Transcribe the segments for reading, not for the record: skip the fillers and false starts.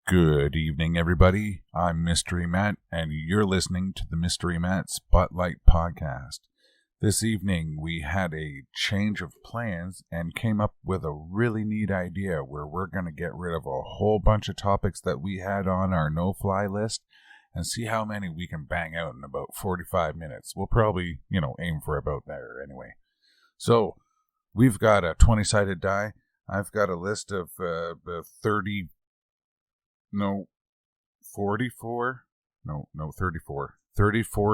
Good evening, everybody. I'm Mystery Matt, and you're listening to the Mystery Matt Spotlight Podcast. This evening, we had a change of plans and came up with a really neat idea where we're going to get rid of a whole bunch of topics that we had on our no-fly list and see how many we can bang out in about 45 minutes. We'll probably, aim for about there anyway. So, we've got a 20-sided die. I've got a list of 34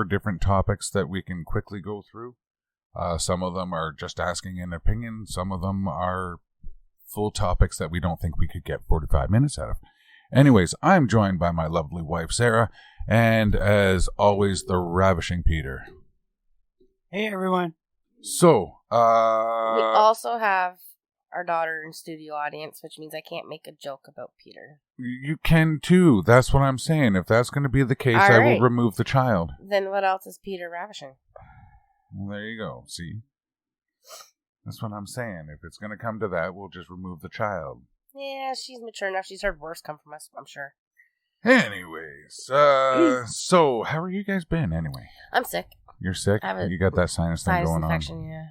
different topics that we can quickly go through. Some of them are just asking an opinion. Some of them are full topics that we don't think we could get 45 minutes out of. Anyways, I'm joined by my lovely wife, Sarah, and as always, the ravishing Peter. Hey, everyone. So, we also have our daughter in studio audience, which means I can't make a joke about Peter. You can too. That's what I'm saying. If that's going to be the case, I will remove the child. Then what else is Peter ravishing? Well, there you go. See? That's what I'm saying. If it's going to come to that, we'll just remove the child. Yeah, she's mature enough. She's heard worse come from us, I'm sure. Anyways, so how are you guys been anyway? I'm sick. You're sick? You got that sinus thing going infection, on? Yeah.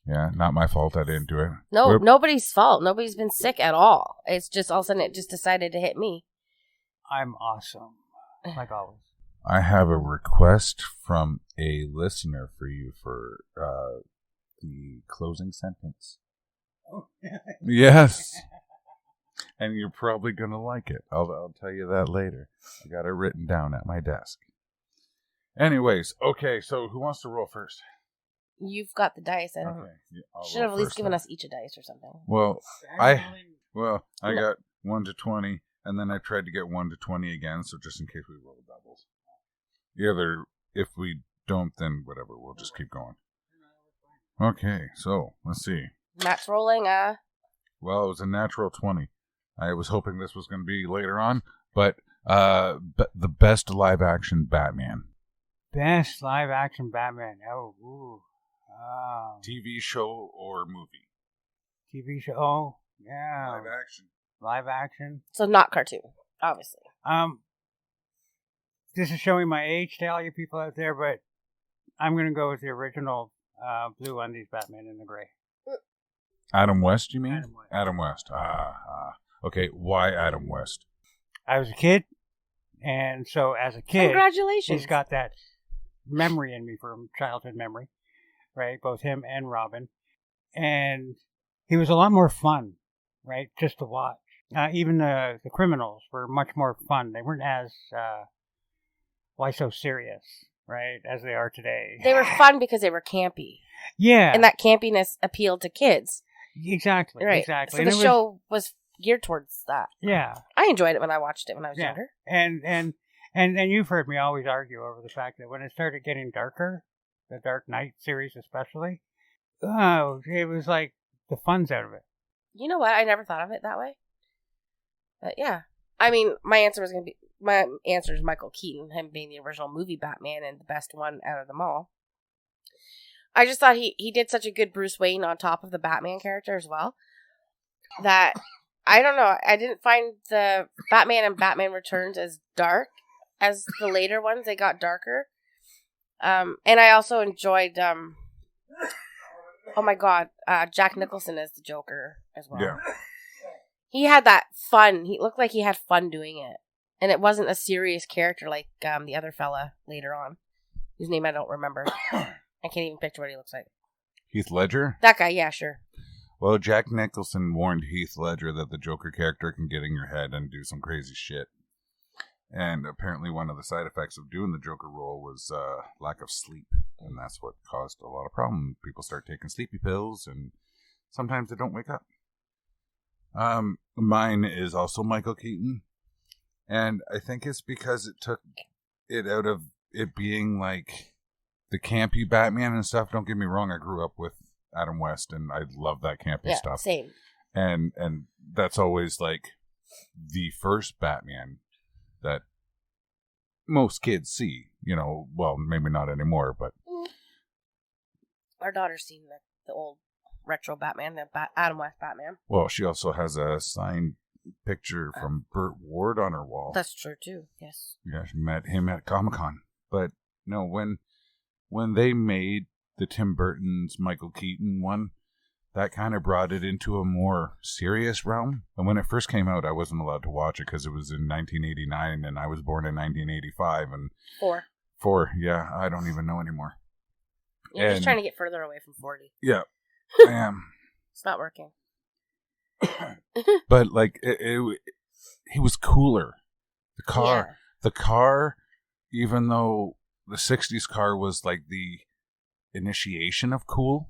Yeah, not my fault I didn't do it. No, nobody's fault. Nobody's been sick at all. It's just all of a sudden it just decided to hit me. I'm awesome, like always. I have a request from a listener for you for the closing sentence. Oh, yes. And you're probably going to like it. I'll tell you that later. I got it written down at my desk. Anyways, okay, so who wants to roll first? You've got the dice. I don't know. Should have at least given us each a dice or something. Well, I got 1 to 20, and then I tried to get 1 to 20 again, so just in case we roll doubles. Either if we don't, then whatever, we'll just keep going. Okay, so let's see. Matt's rolling. Well, it was a natural 20. I was hoping this was going to be later on, but the best live action Batman. Best live action Batman. TV show or movie? TV show. Oh, yeah. Live action. Live action. So not cartoon, obviously. This is showing my age to all you people out there, but I'm going to go with the original blue undies Batman in the gray. Adam West, you mean? Adam West. Adam West. Okay, why Adam West? I was a kid, and so as a kid, congratulations. He's got that memory in me from childhood memory, right? Both him and Robin. And he was a lot more fun, right? Just to watch. Even the criminals were much more fun. They weren't as, why so serious, right? As they are today. They were fun because they were campy. Yeah. And that campiness appealed to kids. Exactly. Right. Exactly. So the show was geared towards that. Yeah. I enjoyed it when I watched it when I was younger. And you've heard me always argue over the fact that when it started getting darker, the Dark Knight series especially, it was like the fun's out of it. You know what? I never thought of it that way. But yeah. I mean, my answer is Michael Keaton, him being the original movie Batman and the best one out of them all. I just thought he did such a good Bruce Wayne on top of the Batman character as well, that I don't know. I didn't find the Batman and Batman Returns as dark as the later ones. They got darker. And I also enjoyed, Jack Nicholson as the Joker as well. Yeah. He had that fun. He looked like he had fun doing it. And it wasn't a serious character like the other fella later on, whose name I don't remember. I can't even picture what he looks like. Heath Ledger? That guy, yeah, sure. Well, Jack Nicholson warned Heath Ledger that the Joker character can get in your head and do some crazy shit. And apparently one of the side effects of doing the Joker role was lack of sleep. And that's what caused a lot of problems. People start taking sleepy pills, and sometimes they don't wake up. Mine is also Michael Keaton. And I think it's because it took it out of it being like the campy Batman and stuff. Don't get me wrong, I grew up with Adam West, and I love that campy stuff. Same. And that's always like the first Batman that most kids see. Well, maybe not anymore, but our daughter's seen the old retro Batman, the Adam West Batman. Well, she also has a signed picture from Burt Ward on her wall. That's true too. Yes. Yeah, she met him at Comic-Con. But no, when they made the Tim Burton's Michael Keaton one, that kind of brought it into a more serious realm. And when it first came out, I wasn't allowed to watch it because it was in 1989 and I was born in 1985. And Four, yeah, I don't even know anymore. You're just trying to get further away from 40. Yeah, I am. It's not working. But like, he was cooler. The car, even though the 60s car was like the initiation of cool,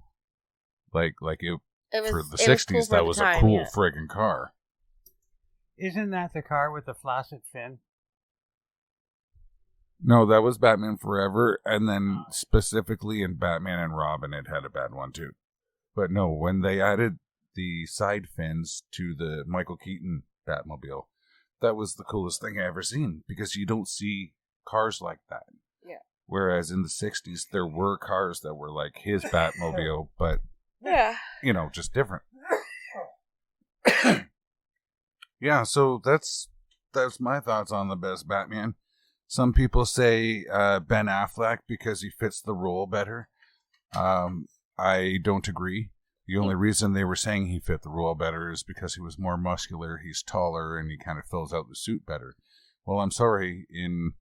like it for the 60s, cool that was a cool friggin' car. Isn't that the car with the flaccid fin? No, that was Batman Forever, and then specifically in Batman and Robin, it had a bad one too. But no, when they added the side fins to the Michael Keaton Batmobile, that was the coolest thing I ever seen, because you don't see cars like that. Yeah. Whereas in the 60s, there were cars that were like his Batmobile, but, just different. Yeah, so that's my thoughts on the best Batman. Some people say Ben Affleck because he fits the role better. I don't agree. The only reason they were saying he fit the role better is because he was more muscular, he's taller, and he kind of fills out the suit better. Well, I'm sorry, in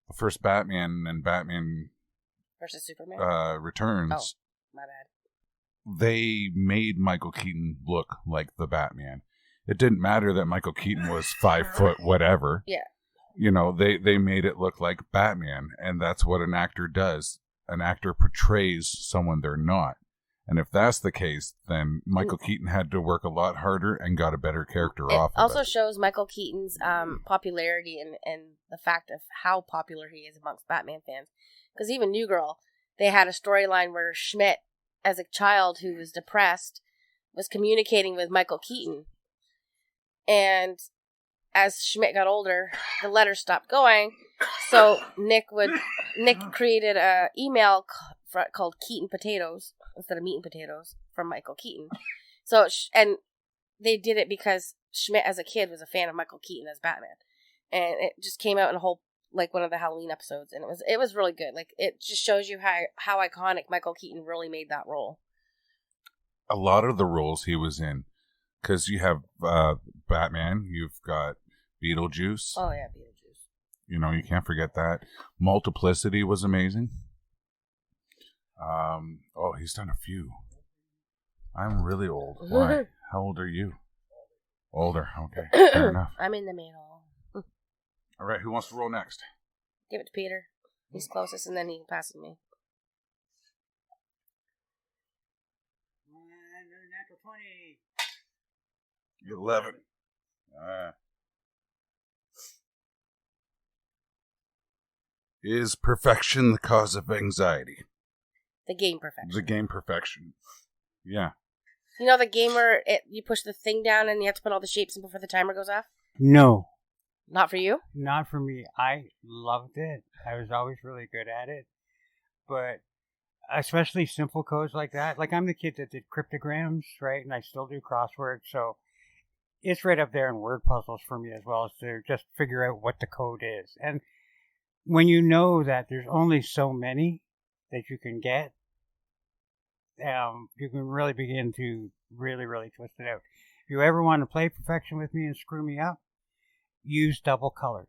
the first Batman and Batman versus Superman Returns, my bad, they made Michael Keaton look like the Batman. It didn't matter that Michael Keaton was 5 foot whatever. Yeah. They made it look like Batman, and that's what an actor does. An actor portrays someone they're not. And if that's the case, then Michael Keaton had to work a lot harder and got a better character off of it. Also shows Michael Keaton's popularity and the fact of how popular he is amongst Batman fans. Because even New Girl, they had a storyline where Schmidt, as a child who was depressed, was communicating with Michael Keaton. And as Schmidt got older, the letters stopped going. So Nick created an email called Keaton Potatoes instead of Meat and Potatoes from Michael Keaton. So and they did it because Schmidt as a kid was a fan of Michael Keaton as Batman, and it just came out in a whole one of the Halloween episodes, and it was really good. Like, it just shows you how iconic Michael Keaton really made that role. A lot of the roles he was in, because you have Batman, you've got Beetlejuice. Oh yeah, Beetlejuice. You can't forget that. Multiplicity was amazing. He's done a few. I'm really old. Why? How old are you? Older. Okay, fair enough. I'm in the middle. All right, who wants to roll next? Give it to Peter. He's closest, and then he passes me. Natural 20. 11. Is perfection the cause of anxiety? The game perfection. The game perfection. Yeah. You know the game where you push the thing down and you have to put all the shapes in before the timer goes off? No. Not for you? Not for me. I loved it. I was always really good at it. But especially simple codes like that. Like, I'm the kid that did cryptograms, right? And I still do crosswords. So it's right up there in word puzzles for me as well, as to just figure out what the code is. And when you know that there's only so many that you can get, you can really begin to really, really twist it out. If you ever want to play perfection with me and screw me up, use double colors.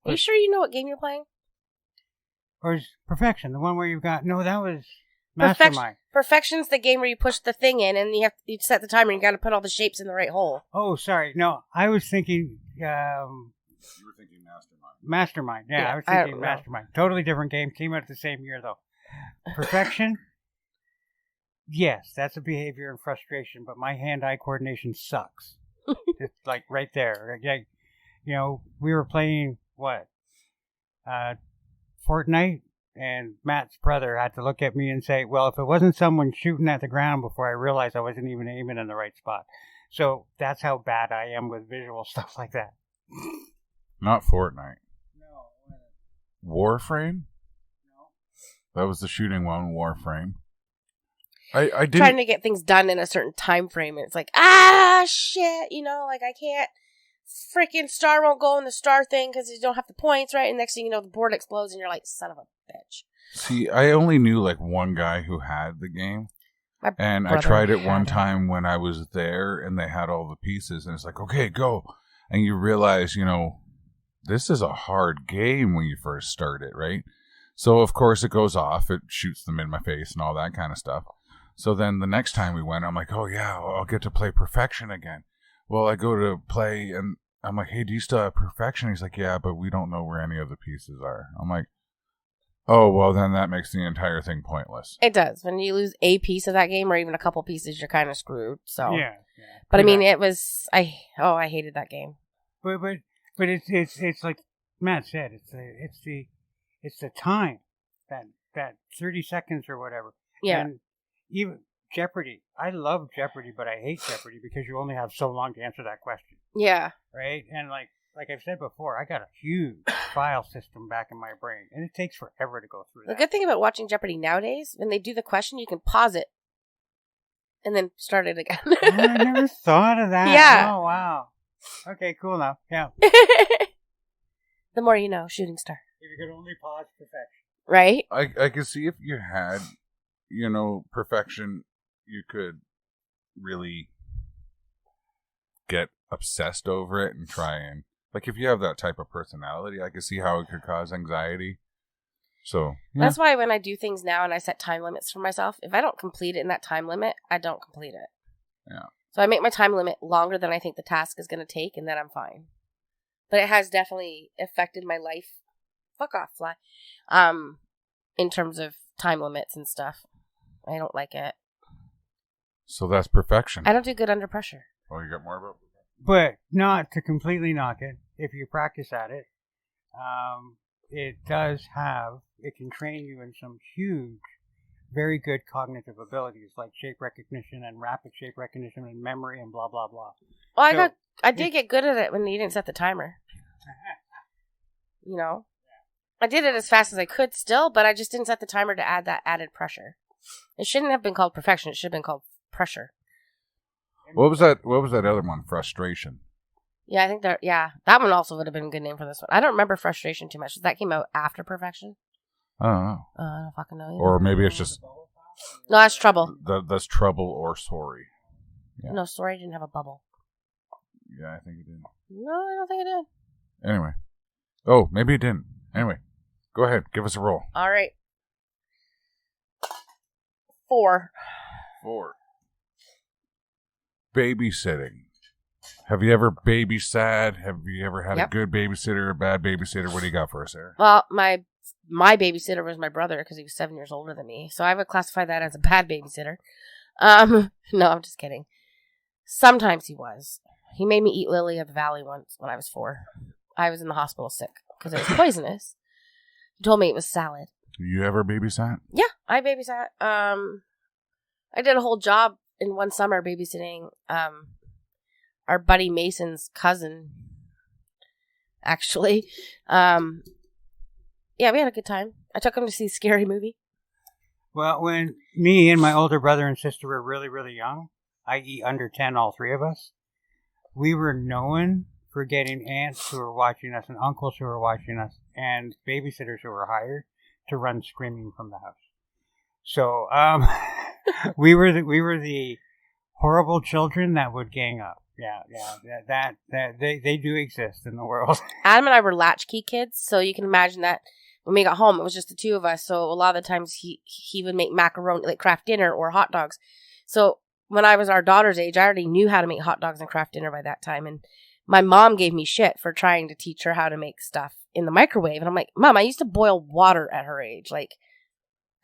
Are you sure you know what game you're playing? Or is perfection the one where you've got... No, that was Mastermind. Perfection's the game where you push the thing in and you set the timer and you got to put all the shapes in the right hole. Oh, sorry. No, I was thinking... you were thinking Mastermind. Mastermind. Yeah, I was thinking Mastermind. Totally different game. Came out the same year, though. Perfection? Yes, that's a behavior and frustration, but my hand-eye coordination sucks. It's like right there. Like, we were playing, Fortnite, and Matt's brother had to look at me and say, well, if it wasn't someone shooting at the ground before I realized I wasn't even aiming in the right spot. So that's how bad I am with visual stuff like that. Not Fortnite. No. Warframe? No. That was the shooting one, Warframe. I did trying to get things done in a certain time frame, and it's like, shit, I can't freaking star won't go in the star thing because you don't have the points, right? And next thing you know, the board explodes and you're like, son of a bitch. See, I only knew like one guy who had the game. And I tried it one time when I was there and they had all the pieces and it's like, okay, go. And you realize, this is a hard game when you first start it, right? So, of course, it goes off. It shoots them in my face and all that kind of stuff. So then the next time we went, I'm like, oh, yeah, I'll get to play Perfection again. Well, I go to play and I'm like, hey, do you still have Perfection? He's like, yeah, but we don't know where any of the pieces are. I'm like, oh, well, then that makes the entire thing pointless. It does. When you lose a piece of that game or even a couple pieces, you're kind of screwed. So Yeah. But I mean, it was, I hated that game. But it's like Matt said, it's the time, that 30 seconds or whatever. Yeah. And even Jeopardy. I love Jeopardy, but I hate Jeopardy because you only have so long to answer that question. Yeah. Right? And like I've said before, I got a huge file system back in my brain, and it takes forever to go through that. The good thing about watching Jeopardy nowadays, when they do the question, you can pause it and then start it again. Oh, I never thought of that. Yeah. Oh, wow. Okay, cool now. Yeah. The more you know, shooting star. If you could only pause Perfection. Right? I could see if you had, Perfection, you could really get obsessed over it and try and, like, if you have that type of personality, I could see how it could cause anxiety. So, yeah. That's why when I do things now and I set time limits for myself, if I don't complete it in that time limit, I don't complete it. Yeah. So I make my time limit longer than I think the task is going to take, and then I'm fine. But it has definitely affected my life. Fuck off, fly. In terms of time limits and stuff. I don't like it. So that's Perfection. I don't do good under pressure. Oh, you got more about it? But not to completely knock it, if you practice at it, it can train you in some huge, very good cognitive abilities like shape recognition and rapid shape recognition and memory and blah, blah, blah. Well, I did get good at it when you didn't set the timer. I did it as fast as I could still, but I just didn't set the timer to add that added pressure. It shouldn't have been called Perfection. It should have been called Pressure. What was that other one? Frustration. Yeah, I think that one also would have been a good name for this one. I don't remember Frustration too much. That came out after Perfection. I don't know. I don't fucking know either. Or maybe it's just... No, that's Trouble. That's Trouble or Sorry. Yeah. No, Sorry didn't have a bubble. Yeah, I think it did. No, I don't think it did. Anyway. Oh, maybe it didn't. Anyway, go ahead. Give us a roll. All right. 4. Babysitting. Have you ever babysat? Have you ever had Yep. a good babysitter, a bad babysitter? What do you got for us, Sarah? Well, my babysitter was my brother because he was 7 years older than me. So I would classify that as a bad babysitter. No, I'm just kidding. Sometimes he was. He made me eat lily of the valley once when I was 4. I was in the hospital sick because it was poisonous. He told me it was salad. You ever babysat? Yeah, I babysat. I did a whole job in one summer babysitting our buddy Mason's cousin, actually. Yeah, we had a good time. I took him to see a scary movie. Well, when me and my older brother and sister were really, really young, i.e. under 10, all three of us, we were known for getting aunts who were watching us and uncles who were watching us and babysitters who were hired to run screaming from the house. So we were the horrible children that would gang up. Yeah, that they do exist in the world. Adam and I were latchkey kids, so you can imagine that when we got home, it was just the two of us. So a lot of the times he would make macaroni, like craft dinner or hot dogs. So when I was our daughter's age, I already knew how to make hot dogs and craft dinner by that time. And my mom gave me shit for trying to teach her how to make stuff in the microwave. And I'm like, Mom, I used to boil water at her age. Like,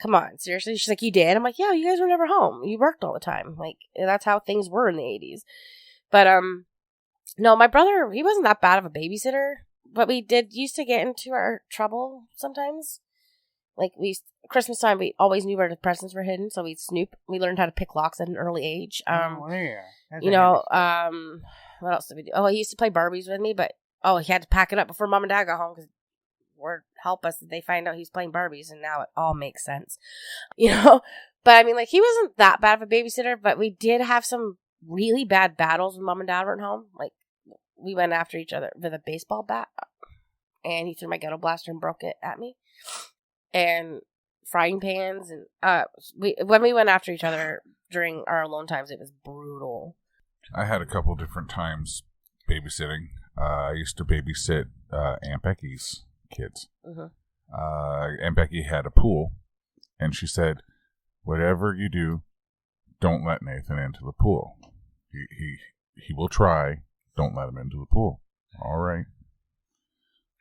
come on, seriously? She's like, you did? I'm like, yeah, you guys were never home. You worked all the time. Like, that's how things were in the 80s. But, no, my brother, he wasn't that bad of a babysitter. But we used to get into our trouble sometimes. Like, Christmas time, we always knew where the presents were hidden, so we'd snoop. We learned how to pick locks at an early age. What else did we do? Oh, he used to play Barbies with me, but, he had to pack it up before Mom and Dad got home, because, Lord help us, they find out he's playing Barbies, and now it all makes sense. But, I mean, like, he wasn't that bad of a babysitter, but we did have some really bad battles when Mom and Dad weren't home. Like, we went after each other with a baseball bat, and he threw my ghetto blaster and broke it at me. And frying pans, and when we went after each other during our alone times, it was brutal. I had a couple different times babysitting. I used to babysit Aunt Becky's kids. Aunt Becky had a pool, and she said, "Whatever you do, don't let Nathan into the pool. He will try. Don't let him into the pool." All right.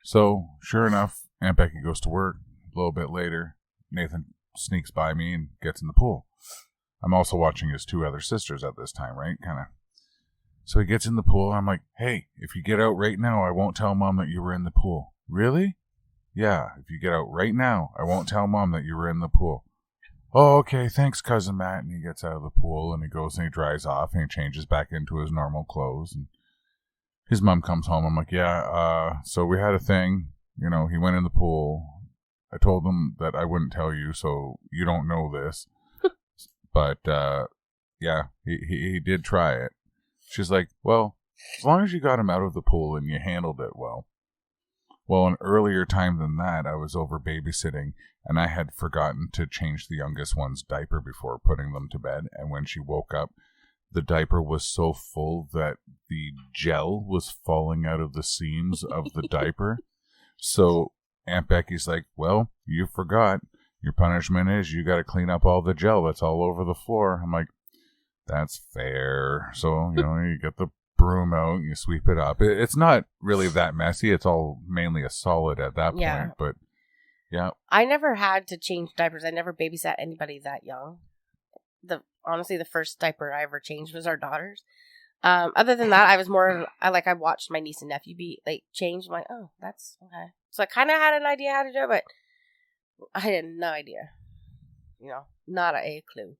So, sure enough, Aunt Becky goes to work. A little bit later, Nathan sneaks by me and gets in the pool. I'm also watching his two other sisters at this time, right? So he gets in the pool. I'm like, "Hey, if you get out right now, I won't tell Mom that you were in the pool." "Really?" "Yeah, if you get out right now, I won't tell Mom that you were in the pool." "Oh, okay, thanks, Cousin Matt." And he gets out of the pool, and he goes and he dries off, and he changes back into his normal clothes. And his mom comes home. I'm like, "Yeah, so we had a thing. You know, he went in the pool. I told him that I wouldn't tell you, so you don't know this." But, yeah, he did try it. She's like, "Well, as long as you got him out of the pool and you handled it well." Well, an earlier time than that, I was over babysitting, and I had forgotten to change the youngest one's diaper before putting them to bed. And when she woke up, the diaper was so full that the gel was falling out of the seams of the diaper. So Aunt Becky's like, "Well, you forgot. Your punishment is you got to clean up all the gel that's all over the floor." I'm like, "That's fair." So, you get the broom out and you sweep it up. It's not really that messy. It's all mainly a solid at that point. But, yeah. I never had to change diapers. I never babysat anybody that young. Honestly, the first diaper I ever changed was our daughter's. Other than that, I was more, I watched my niece and nephew be, changed. I'm like, "Oh, that's okay." So I kind of had an idea how to do it, but I had no idea. Not a clue.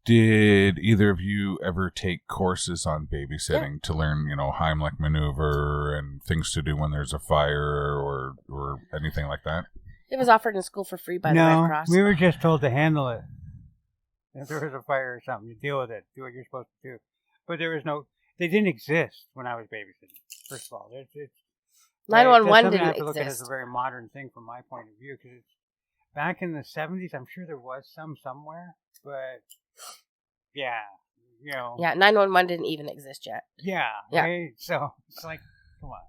Did either of you ever take courses on babysitting to learn, Heimlich maneuver and things to do when there's a fire or anything like that? It was offered in school for free by the Red Cross. We were just told to handle it. If there was a fire or something, you deal with it. Do what you're supposed to do. But they didn't exist when I was babysitting, first of all. 911 didn't I have to look at it exist. as a very modern thing from my point of view, because back in the 70s, I'm sure there was some somewhere, but yeah, Yeah, 911 didn't even exist yet. Yeah, right? So it's like, come on.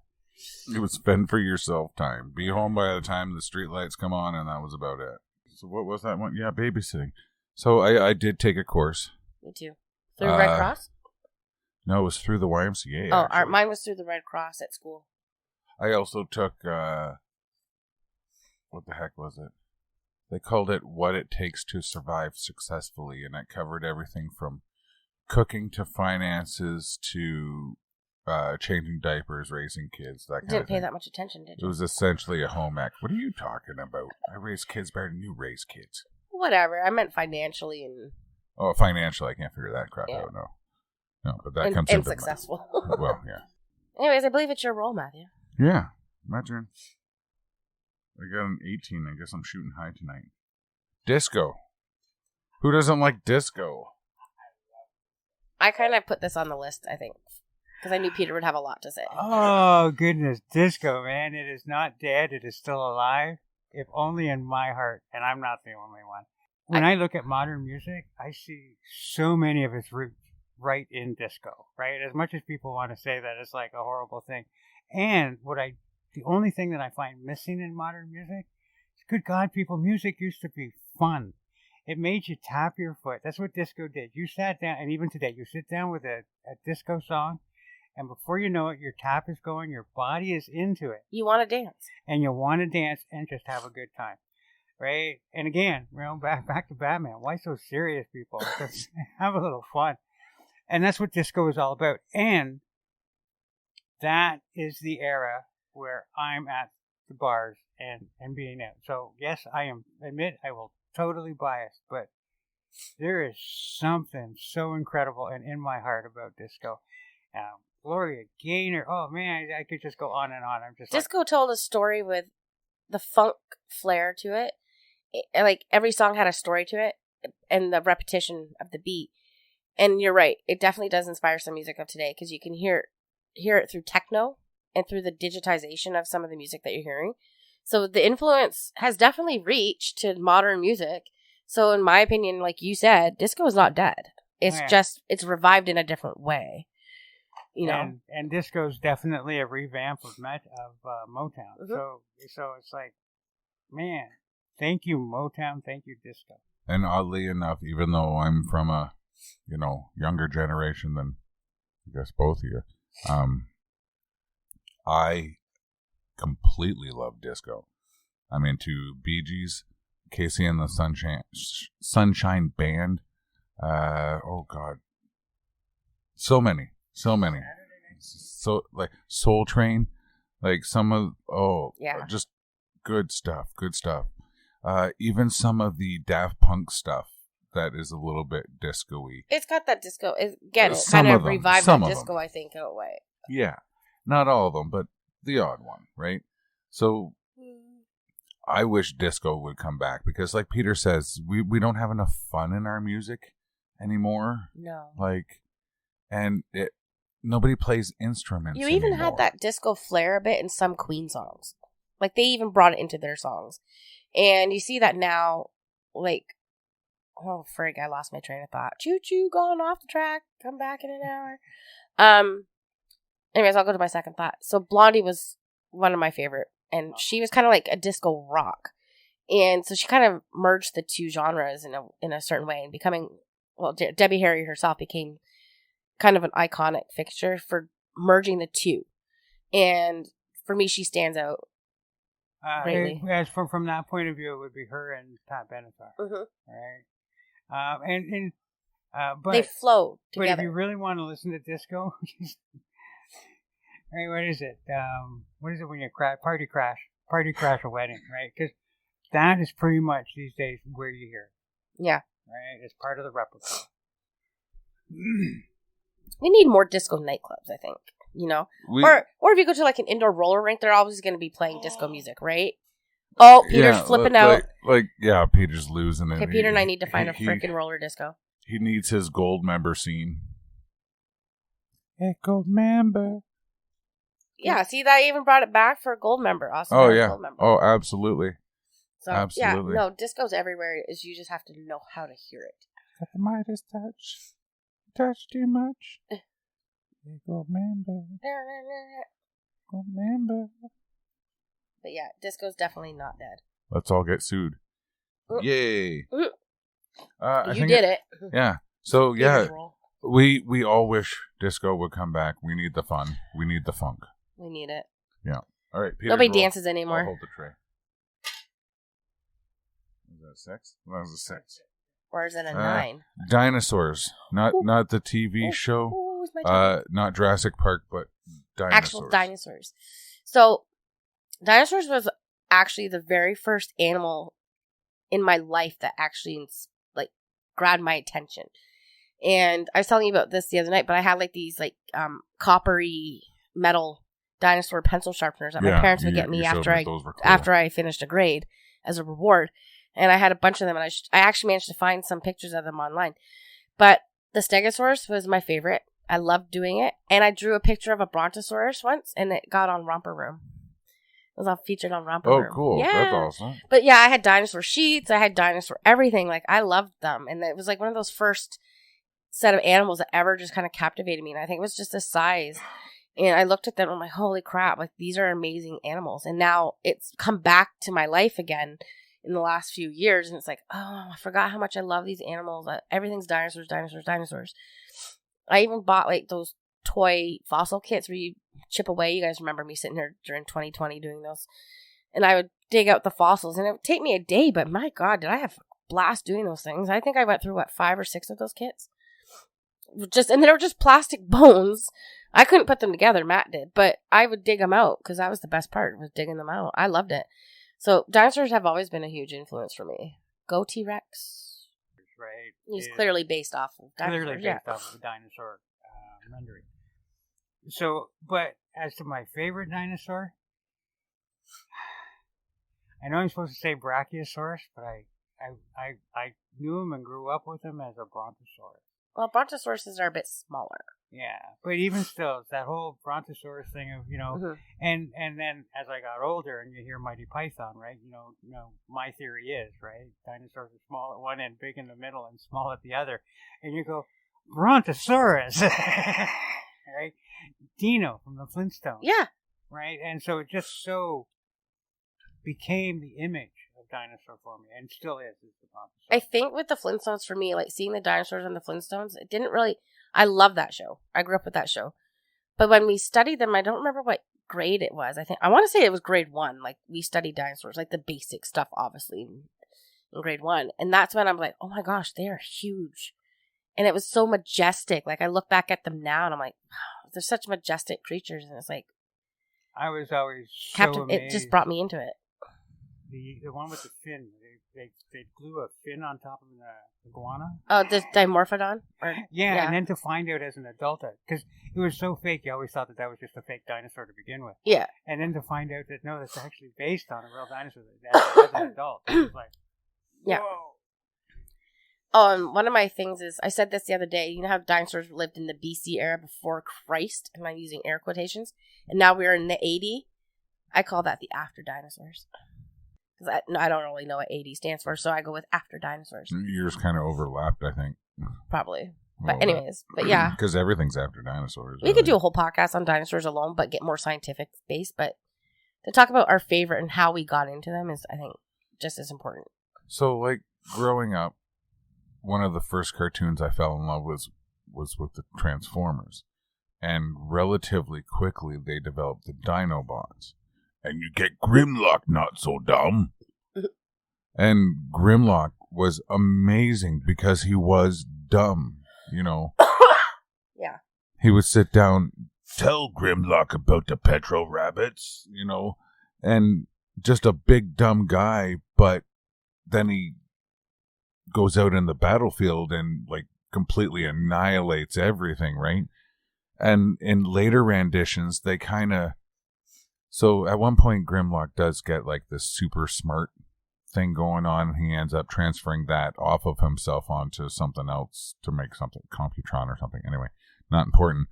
It was fend for yourself time. Be home by the time the street lights come on, and that was about it. So what was that one? Yeah, babysitting. So I did take a course. Me too. Through Red Cross? No, it was through the YMCA. Oh, mine was through the Red Cross at school. I also took, what the heck was it? They called it What It Takes to Survive Successfully, and it covered everything from cooking to finances to changing diapers, raising kids, that kind of thing. Didn't pay that much attention, did you? It was essentially a home ec. What are you talking about? I raise kids better than you raise kids. Whatever. I meant financially and... Oh, financially, I can't figure that crap out, no. No, but that comes into successful. Well, yeah. Anyways, I believe it's your role, Matthew. Yeah, my turn. I got an 18. I guess I'm shooting high tonight. Disco. Who doesn't like disco? I kind of put this on the list, I think, because I knew Peter would have a lot to say. Oh, goodness. Disco, man. It is not dead. It is still alive, if only in my heart, and I'm not the only one. When I look at modern music, I see so many of its roots right in disco, right? As much as people want to say that it's like a horrible thing. And the only thing that I find missing in modern music is, good God, people, music used to be fun. It made you tap your foot. That's what disco did. You sat down, and even today, you sit down with a disco song, and before you know it, your tap is going, your body is into it. You want to dance. And you want to dance and just have a good time. Right? And again, back to Batman. Why so serious, people? Just have a little fun. And that's what disco is all about. And that is the era where I'm at the bars and being out. So, yes, I will totally biased, but there is something so incredible and in my heart about disco. Gloria Gaynor, oh man, I could just go on and on. Disco told a story with the funk flair to it. Like every song had a story to it, and the repetition of the beat. And you're right, it definitely does inspire some music of today, because you can hear hear it through techno and through the digitization of some of the music that you're hearing. So the influence has definitely reached to modern music. So in my opinion, like you said, disco is not dead. It's just, it's revived in a different way. You know? And disco is definitely a revamp of Motown. Mm-hmm. So it's like, man, thank you, Motown. Thank you, disco. And oddly enough, even though I'm from a, younger generation than I guess both of you, I completely love disco. I'm into Bee Gees, Casey and the Sunshine Band. Oh God, so many. So like Soul Train, like some of just good stuff. Even some of the Daft Punk stuff that is a little bit disco-y. It's got that disco. Again, it kind of revived that disco, I think, in a way. Yeah, not all of them, but the odd one, right? So I wish disco would come back because, like Peter says, we don't have enough fun in our music anymore. No. Nobody plays instruments You even anymore. had that disco flair a bit in some Queen songs. Like, they even brought it into their songs. And you see that now, like, oh, frig, I lost my train of thought. Choo-choo, gone off the track, come back in an hour. Anyways, I'll go to my second thought. So Blondie was one of my favorite, and she was kind of like a disco rock. And so she kind of merged the two genres in a certain way, and becoming, well, Debbie Harry herself became kind of an iconic fixture for merging the two. And for me, she stands out greatly. As from that point of view, it would be her and Pat Benatar. Mm-hmm. Right? But they flow together. But if you really want to listen to disco, right? What is it? What is it when you party crash a wedding, right? Because that is pretty much these days where you hear it. Yeah. Right? It's part of the repertoire. We need more disco nightclubs, I think. Or if you go to like an indoor roller rink, they're always going to be playing disco music, right? Oh, Peter's flipping out. Peter's losing it. Okay, Peter and I need to find a freaking roller disco. He needs his gold member scene. Hey, gold member. Yeah, see, that even brought it back for a gold member. Awesome. Oh, yeah. Gold member. Oh, absolutely. So, absolutely. Yeah, no, disco's everywhere. You just have to know how to hear it. Got the Midas touch. Touch too much. Hey, gold member. Gold member. But yeah, disco's definitely not dead. Let's all get sued. Yay. You did it. Yeah. So, yeah, we all wish disco would come back. We need the fun. We need the funk. We need it. Yeah. All right, Peter. Nobody dances anymore. I'll hold the tray. Was that a 6? That was a 6. Or is it a 9? Dinosaurs. Not the TV show. Not Jurassic Park, but dinosaurs. Actual dinosaurs. So, dinosaurs was actually the very first animal in my life that actually grabbed my attention. And I was telling you about this the other night, but I had like these coppery metal dinosaur pencil sharpeners that my parents would get me after I finished a grade as a reward. And I had a bunch of them, and I actually managed to find some pictures of them online. But the Stegosaurus was my favorite. I loved doing it. And I drew a picture of a Brontosaurus once, and it got on Romper Room. It was all featured on Romper Room. Oh, cool. Yeah. That's awesome. But yeah, I had dinosaur sheets. I had dinosaur everything. Like, I loved them. And it was like one of those first set of animals that ever just kind of captivated me. And I think it was just the size. And I looked at them and I'm like, holy crap, like, these are amazing animals. And now it's come back to my life again in the last few years. And it's like, oh, I forgot how much I love these animals. Everything's dinosaurs. I even bought like those toy fossil kits where you chip away. You guys remember me sitting here during 2020 doing those. And I would dig out the fossils, and it would take me a day, but my God, did I have a blast doing those things. I think I went through, 5 or 6 of those kits. And they were just plastic bones. I couldn't put them together, Matt did, but I would dig them out, because that was the best part, was digging them out. I loved it. So dinosaurs have always been a huge influence for me. Go T-Rex. Right. He's clearly based off of dinosaurs. Clearly based off of the dinosaur rendering. So, but as to my favorite dinosaur, I know I'm supposed to say Brachiosaurus, but I knew him and grew up with him as a Brontosaurus. Well, brontosauruses are a bit smaller. Yeah, but even still, it's that whole brontosaurus thing of and then as I got older, and you hear Mighty Python, right? My theory is right. Dinosaurs are small at one end, big in the middle, and small at the other, and you go brontosaurus, right? Dino from the Flintstones, yeah, right, and so it just so became the image of dinosaur for me, and still is the brontosaurus. I think with the Flintstones, for me, like seeing the dinosaurs in the Flintstones, it didn't really. I love that show. I grew up with that show. But when we studied them, I don't remember what grade it was. I want to say it was grade 1. Like, we studied dinosaurs, like the basic stuff, obviously, in grade 1. And that's when I'm like, oh my gosh, they are huge. And it was so majestic. Like, I look back at them now and I'm like, wow, they're such majestic creatures. And it's like, I was always so amazed. It just brought me into it. The one with the fin, they glue a fin on top of the iguana. Oh, the Dimorphodon? Yeah, and then to find out as an adult, because it was so fake, you always thought that was just a fake dinosaur to begin with. Yeah. And then to find out that, no, that's actually based on a real dinosaur as an adult. It was like, whoa. Yeah. Oh, and one of my things is, I said this the other day, you know how dinosaurs lived in the BC era before Christ? And I'm using air quotations. And now we're in the 80. I call that the after dinosaurs. I don't really know what 80 stands for, so I go with after dinosaurs. Yours kind of overlapped, I think. Probably. But anyways, but yeah. Because everything's after dinosaurs. We could do a whole podcast on dinosaurs alone, but get more scientific based. But to talk about our favorite and how we got into them is, I think, just as important. So, like, growing up, one of the first cartoons I fell in love with was with the Transformers. And relatively quickly, they developed the Dinobots. And you get Grimlock, not so dumb. And Grimlock was amazing because he was dumb, Yeah. He would sit down, tell Grimlock about the petro rabbits, and just a big dumb guy, but then he goes out in the battlefield and like completely annihilates everything, right? And in later renditions, they kind of... So at one point, Grimlock does get like this super smart thing going on. He ends up transferring that off of himself onto something else to make something, Computron or something. Anyway, not important.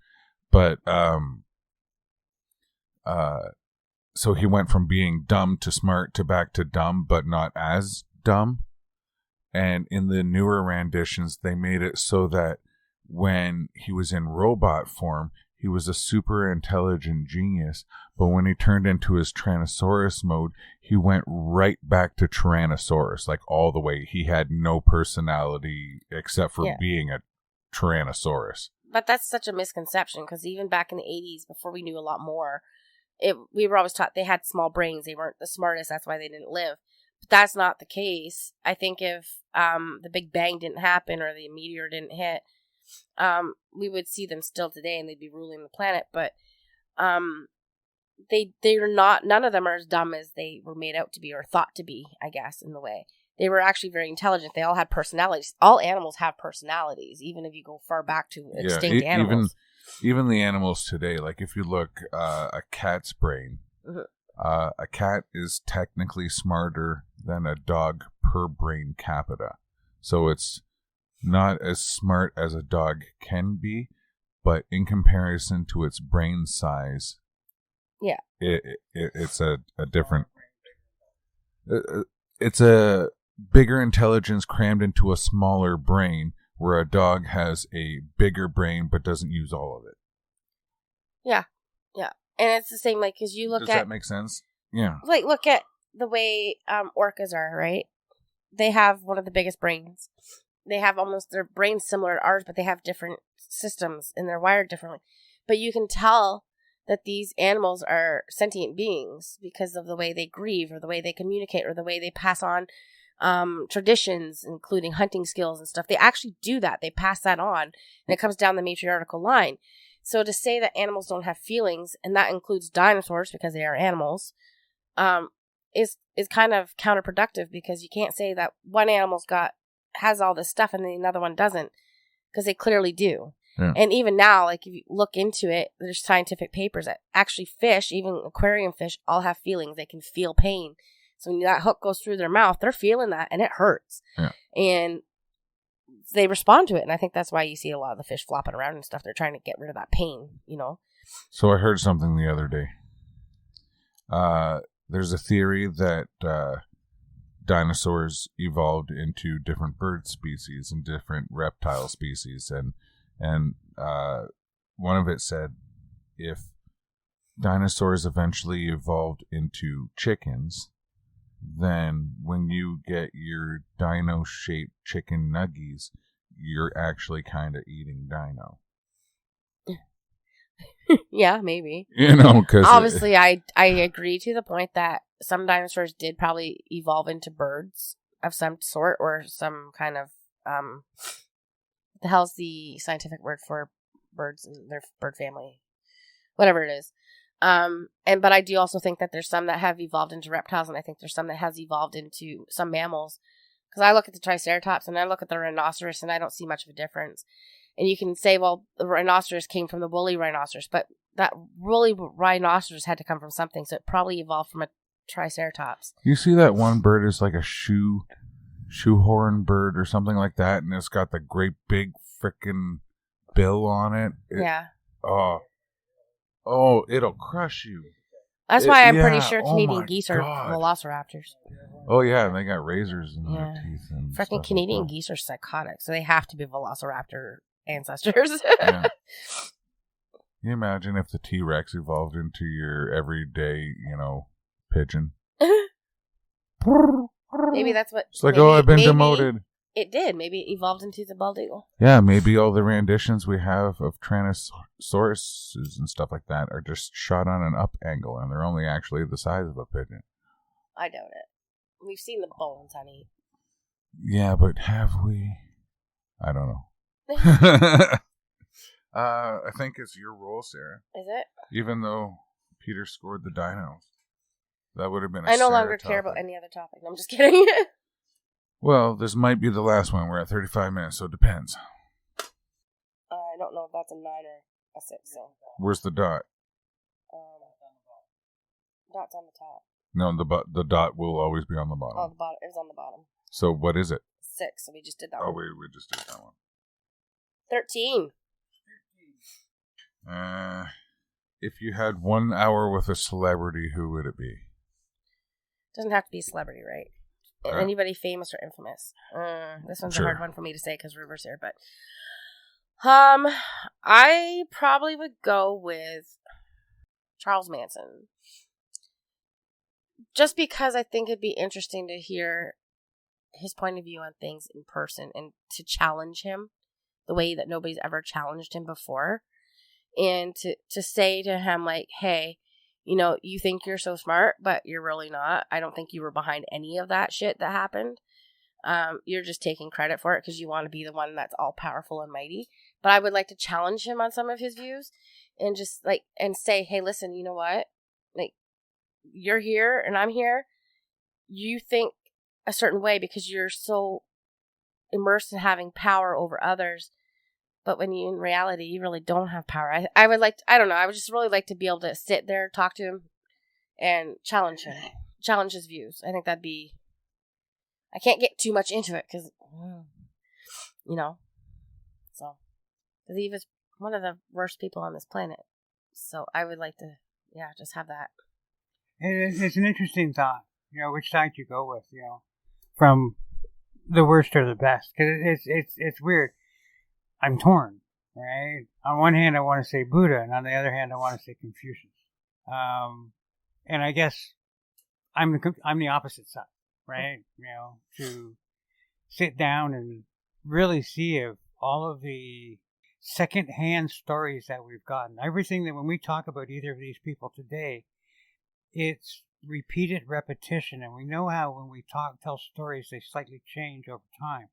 But so he went from being dumb to smart to back to dumb, but not as dumb. And in the newer renditions, they made it so that when he was in robot form, he was a super intelligent genius, but when he turned into his Tyrannosaurus mode, he went right back to Tyrannosaurus, like all the way. He had no personality except for being a Tyrannosaurus. But that's such a misconception, because even back in the 80s, before we knew a lot more, we were always taught they had small brains. They weren't the smartest. That's why they didn't live. But that's not the case. I think if the Big Bang didn't happen or the meteor didn't hit, we would see them still today and they'd be ruling the planet, but they're not, none of them are as dumb as they were made out to be or thought to be, I guess, in the way. They were actually very intelligent. They all had personalities. All animals have personalities, even if you go far back to extinct animals. Even the animals today, like if you look a cat's brain, a cat is technically smarter than a dog per brain capita. So it's not as smart as a dog can be, but in comparison to its brain size, it's a different. It's a bigger intelligence crammed into a smaller brain, where a dog has a bigger brain but doesn't use all of it. Yeah, and it's the same. Like, because you look Does that make sense? Yeah. Like, look at the way orcas are, right? They have one of the biggest brains. They have almost their brains similar to ours, but they have different systems and they're wired differently. But you can tell that these animals are sentient beings because of the way they grieve or the way they communicate or the way they pass on traditions, including hunting skills and stuff. They actually do that. They pass that on, and it comes down the matriarchal line. So to say that animals don't have feelings, and that includes dinosaurs because they are animals, is kind of counterproductive, because you can't say that one animal's has all this stuff and the another one doesn't, because they clearly do. Yeah. And even now, like, if you look into it, there's scientific papers that actually fish, even aquarium fish, all have feelings. They can feel pain. So when that hook goes through their mouth, they're feeling that and it hurts. Yeah. And they respond to it. And I think that's why you see a lot of the fish flopping around and stuff. They're trying to get rid of that pain, you know? So I heard something the other day. There's a theory that dinosaurs evolved into different bird species and different reptile species, and one of it said if dinosaurs eventually evolved into chickens, then when you get your dino-shaped chicken nuggies, you're actually kind of eating dino. Yeah, maybe. You know, because obviously, I agree to the point that some dinosaurs did probably evolve into birds of some sort or some kind of the hell's the scientific word for birds and their bird family, whatever it is. But I do also think that there's some that have evolved into reptiles, and I think there's some that has evolved into some mammals. Because I look at the Triceratops and I look at the rhinoceros, and I don't see much of a difference. And you can say, well, the rhinoceros came from the woolly rhinoceros, but that woolly rhinoceros had to come from something, so it probably evolved from a Triceratops. You see that one bird is like a shoehorn bird or something like that, and it's got the great big frickin' bill on it. Yeah. Oh, it'll crush you. That's why I'm pretty sure Canadian geese are velociraptors. Oh, yeah, and they got razors in their teeth. And freaking Canadian geese are psychotic, so they have to be velociraptor ancestors. Yeah. Can you imagine if the T-Rex evolved into your everyday, pigeon? Maybe that's what... It's like, I've been demoted. It did. Maybe it evolved into the bald eagle. Yeah, maybe all the renditions we have of Tyrannosauruses and stuff like that are just shot on an up angle, and they're only actually the size of a pigeon. I doubt it. We've seen the bones, honey. Yeah, but have we? I don't know. I think it's your role, Sarah. Is it? Even though Peter scored the dinos. That would have been I no longer care about any other topic. I'm just kidding. Well, this might be the last one. We're at 35 minutes, so it depends. I don't know if that's a 9 or a 6. So. Where's the dot? Dot's on the top. No, the dot will always be on the bottom. Oh, the bottom. It was on the bottom. So what is it? 6. So we just did that one. Oh, we just did that one. 13. If you had 1 hour with a celebrity, who would it be? Doesn't have to be a celebrity, right? Anybody famous or infamous? This one's a hard one for me to say because River's here, but I probably would go with Charles Manson. Just because I think it'd be interesting to hear his point of view on things in person and to challenge him the way that nobody's ever challenged him before. And to say to him, like, hey, you think you're so smart, but you're really not. I don't think you were behind any of that shit that happened. You're just taking credit for it because you want to be the one that's all powerful and mighty. But I would like to challenge him on some of his views and just and say, hey, listen, you know what? Like, you're here and I'm here. You think a certain way because you're so immersed in having power over others. But when in reality, you really don't have power. I would I don't know. I would just really like to be able to sit there, talk to him, and challenge him. Challenge his views. I think that'd be... I can't get too much into it because, So, because he was one of the worst people on this planet. So I would like to, just have that. It's an interesting thought, which side you go with, from the worst or the best. Because it's weird. I'm torn, right? On one hand, I want to say Buddha, and on the other hand, I want to say Confucius. And I guess I'm the opposite side, right? To sit down and really see if all of the secondhand stories that we've gotten, everything that when we talk about either of these people today, it's repeated repetition, and we know how when we tell stories, they slightly change over time,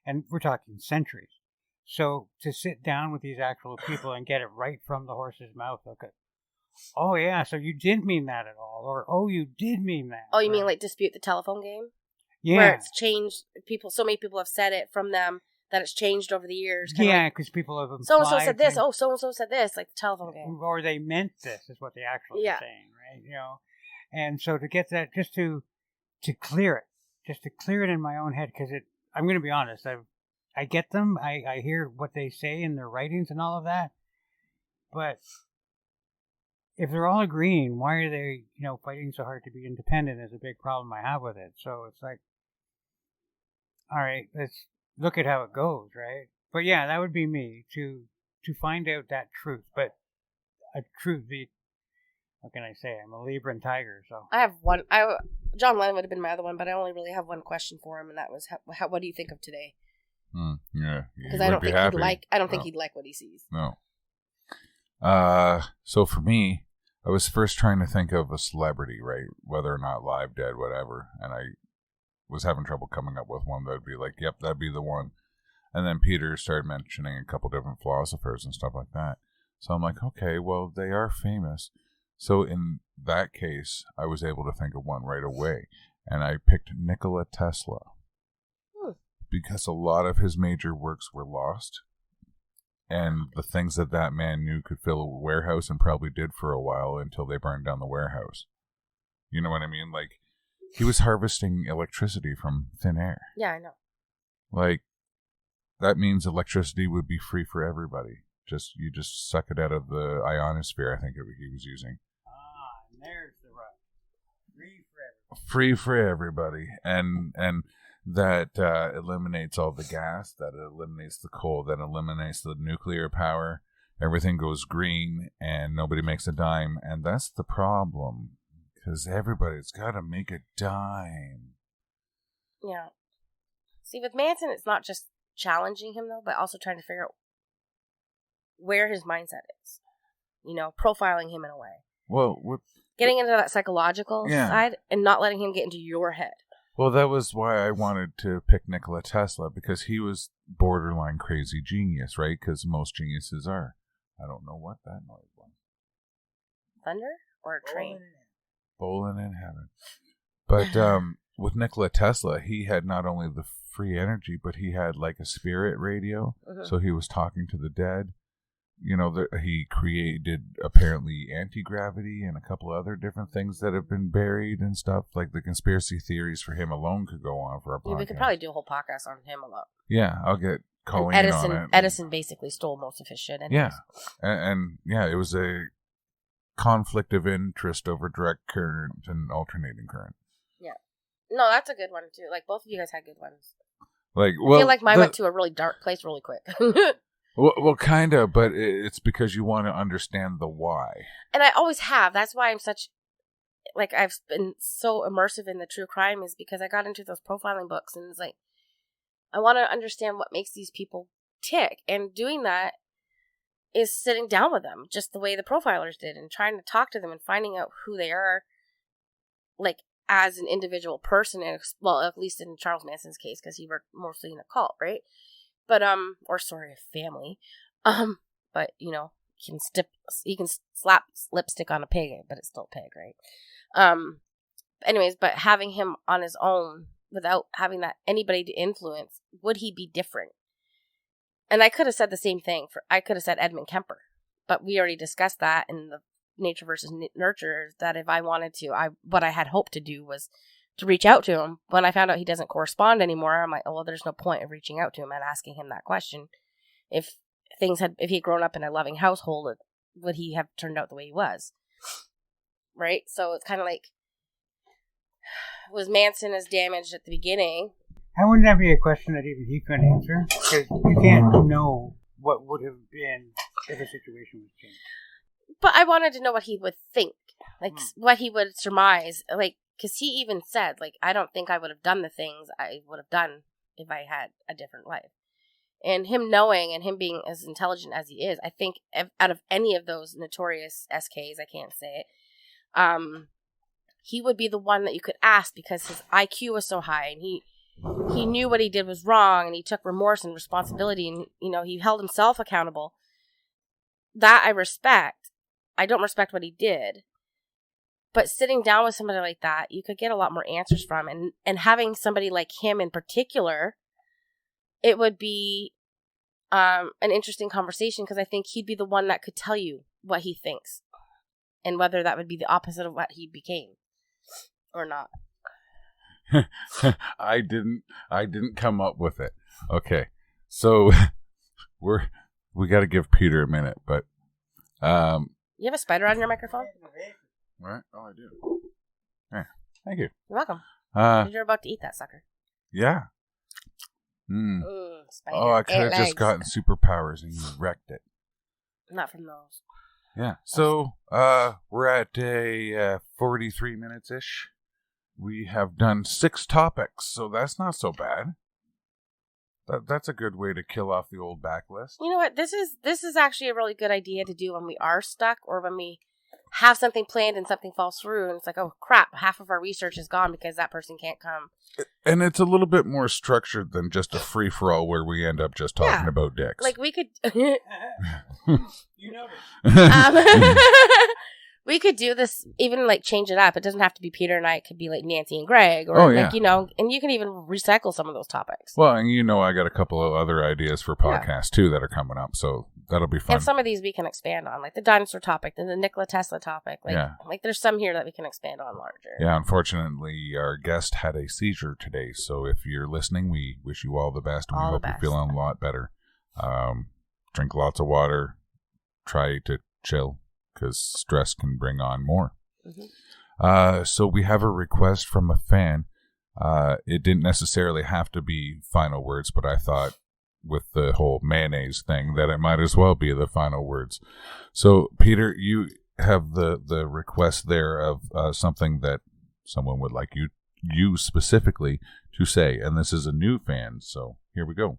and we're talking centuries. So to sit down with these actual people and get it right from the horse's mouth, okay. Oh yeah, so you didn't mean that at all, or oh, you did mean that. Oh, you mean like Dispute the Telephone Game? Yeah, where it's changed. So many people have said it from them that it's changed over the years. Yeah, because people have implied. So and so said this. Oh, so and so said this, like the telephone game. Or they meant this is what they actually are saying, right? And so to get that, just to clear it in my own head, because I'm going to be honest, I get them. I hear what they say in their writings and all of that. But if they're all agreeing, why are they, fighting so hard to be independent is a big problem I have with it. So it's like, all right, let's look at how it goes, right? But yeah, that would be me to find out that truth. But a truth, what can I say? I'm a Libra and Tiger, so. I have one. John Lennon would have been my other one, but I only really have one question for him, and that was, what do you think of today? Yeah, because I don't think he'd like. I don't think he'd like what he sees. No. So for me, I was first trying to think of a celebrity, right? Whether or not live, dead, whatever, and I was having trouble coming up with one that would be like, yep, that'd be the one. And then Peter started mentioning a couple different philosophers and stuff like that. So I'm like, okay, well, they are famous. So in that case, I was able to think of one right away, and I picked Nikola Tesla. Because a lot of his major works were lost, and the things that man knew could fill a warehouse, and probably did for a while until they burned down the warehouse. You know what I mean? Like, he was harvesting electricity from thin air. Yeah, I know. Like, that means electricity would be free for everybody. You just suck it out of the ionosphere, I think he was using. And there's the rub. Free for everybody. And that eliminates all the gas, that eliminates the coal, that eliminates the nuclear power. Everything goes green, and nobody makes a dime. And that's the problem, because everybody's got to make a dime. Yeah. See, with Manson, it's not just challenging him, though, but also trying to figure out where his mindset is. Profiling him in a way. Well, getting into that psychological side and not letting him get into your head. Well, that was why I wanted to pick Nikola Tesla, because he was borderline crazy genius, right? Because most geniuses are. I don't know what that noise was. Thunder or a train? Bowling in heaven. But with Nikola Tesla, he had not only the free energy, but he had like a spirit radio. Mm-hmm. So he was talking to the dead. He created apparently anti-gravity and a couple other different things that have been buried and stuff. Like the conspiracy theories for him alone could go on for a podcast. We could probably do a whole podcast on him alone. Yeah, I'll get Colleen on it. Edison basically stole most of his shit. Anyways. Yeah, and it was a conflict of interest over direct current and alternating current. Yeah, no, that's a good one too. Like both of you guys had good ones. I feel like mine went to a really dark place really quick. Well, kind of, but it's because you want to understand the why. And I always have. That's why I'm such, I've been so immersive in the true crime, is because I got into those profiling books, and it's like, I want to understand what makes these people tick. And doing that is sitting down with them, just the way the profilers did, and trying to talk to them and finding out who they are, as an individual person, and, well, at least in Charles Manson's case, because he worked mostly in a cult, right? But, a family. But, you can slap lipstick on a pig, but it's still a pig, right? Anyways, but having him on his own without having that anybody to influence, would he be different? And I could have said the same thing I could have said Edmund Kemper, but we already discussed that in the nature versus nurture, that if I wanted to, what I had hoped to do was to reach out to him. When I found out he doesn't correspond anymore, I'm like, oh, well, there's no point of reaching out to him and asking him that question. If he had grown up in a loving household, would he have turned out the way he was? Right? So it's kind of like, was Manson as damaged at the beginning? How wouldn't that be a question that even he couldn't answer? Because you can't know what would have been if a situation was changed. But I wanted to know what he would think, what he would surmise, because he even said, I don't think I would have done the things I would have done if I had a different life. And him knowing and him being as intelligent as he is, I think out of any of those notorious SKs, I can't say it, he would be the one that you could ask, because his IQ was so high, and he knew what he did was wrong, and he took remorse and responsibility, and, he held himself accountable. That I respect. I don't respect what he did. But sitting down with somebody like that, you could get a lot more answers from. And having somebody like him in particular, it would be an interesting conversation, because I think he'd be the one that could tell you what he thinks and whether that would be the opposite of what he became or not. I didn't come up with it. Okay. So we got to give Peter a minute, but You have a spider on your microphone? what? Oh, I do. Yeah, thank you. You're welcome. You're about to eat that sucker. Yeah. Spider. Oh, I could have just gotten superpowers and you wrecked it. Not from those. Yeah. So we're at a 43 minutes ish. We have done 6 topics, so that's not so bad. That's a good way to kill off the old backlist. You know what? This is actually a really good idea to do when we are stuck or when we have something planned and something falls through and it's like, oh crap, half of our research is gone because that person can't come. And it's a little bit more structured than just a free-for-all where we end up just talking about dicks. Like we could... You noticed. We could do this, even like change it up. It doesn't have to be Peter and I. It could be like Nancy and Greg, or like, you know, and you can even recycle some of those topics. Well, and you know, I got a couple of other ideas for podcasts too that are coming up, so that'll be fun. And some of these we can expand on, like the dinosaur topic and the Nikola Tesla topic. Like there's some here that we can expand on larger. Yeah, unfortunately, our guest had a seizure today, so if you're listening, we wish you all the best, and we hope you're feeling a lot better. Drink lots of water. Try to chill, because stress can bring on more. Mm-hmm. So we have a request from a fan. It didn't necessarily have to be final words, but I thought with the whole mayonnaise thing that it might as well be the final words. So, Peter, you have the request there of something that someone would like you specifically to say, and this is a new fan, so here we go.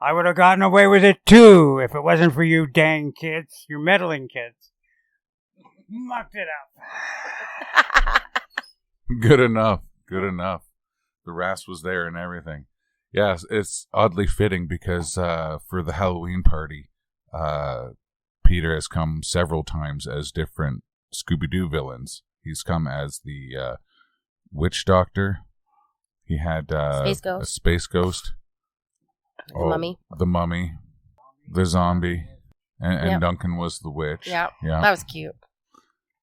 I would have gotten away with it too if it wasn't for you dang kids, you meddling kids. Mucked it up. Good enough. Good enough. The rasp was there and everything. Yes, it's oddly fitting because for the Halloween party, Peter has come several times as different Scooby-Doo villains. He's come as the witch doctor. He had a space ghost. The mummy. The zombie. And Duncan was the witch. Yeah, that was cute.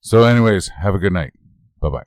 So anyways, have a good night. Bye-bye.